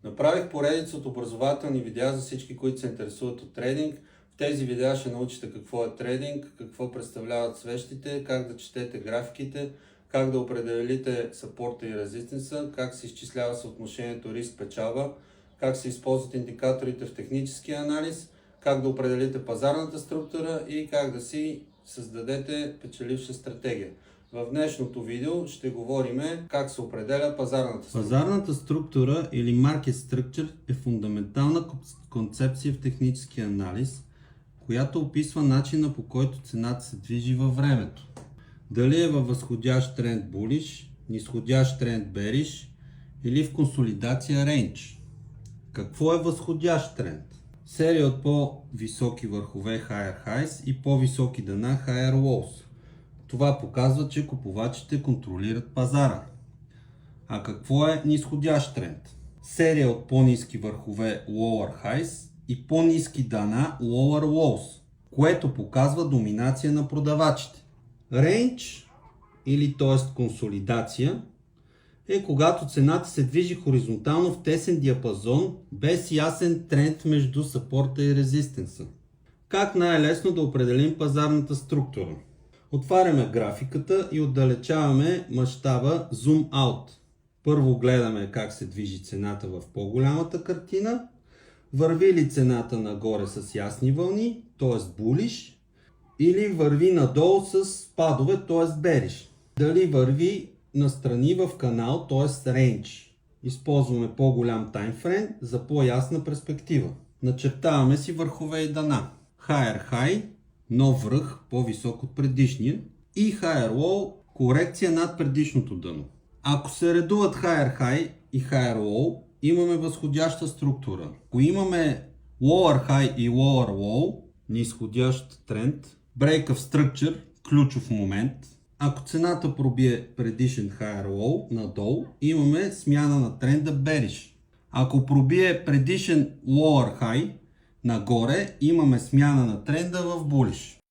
Направих поредица от образователни видеа за всички, които се интересуват от трейдинг. В тези видеа ще научите какво е трейдинг, какво представляват свещите, как да четете графиките, как да определите съпорта и резистенса, как се изчислява съотношението риск-печалба, как се използват индикаторите в техническия анализ, как да определите пазарната структура и как да си създадете печеливша стратегия. В днешното видео ще говорим как се определя пазарната структура. Пазарната структура или Market Structure е фундаментална концепция в технически анализ, която описва начина, по който цената се движи във времето. Дали е във възходящ тренд Bullish, нисходящ тренд Bearish или в консолидация Range. Какво е възходящ тренд? Серия от по-високи върхове Higher Highs и по-високи дъна Higher Lows. Това показва, че купувачите контролират пазара. А какво е нисходящ тренд? Серия от по-ниски върхове Lower Highs и по-ниски дъна Lower Lows, което показва доминация на продавачите. Range, или т.е. консолидация, е когато цената се движи хоризонтално в тесен диапазон, без ясен тренд между съпорта и резистенса. Как най-лесно да определим пазарната структура? Отваряме графиката и отдалечаваме мащаба Zoom Out. Първо гледаме как се движи цената в по-голямата картина. Върви ли цената нагоре с ясни вълни, т.е. Bullish, или върви надолу с спадове, т.е. Bearish. Дали върви настрани в канал, т.е. Range. Използваме по-голям таймфрейм за по-ясна перспектива. Начертаваме си върхове и дъна. Higher High, нов връх, по-висок от предишния, и Higher Low, корекция над предишното дъно. Ако се редуват Higher High и Higher Low, имаме възходяща структура. Ако имаме Lower High и Lower Low, нисходящ тренд, Break of Structure, ключов момент. Ако цената пробие предишен Higher Low надолу, имаме смяна на тренда Bearish. Ако пробие предишен Lower High нагоре, имаме смяна на тренда в Bullish.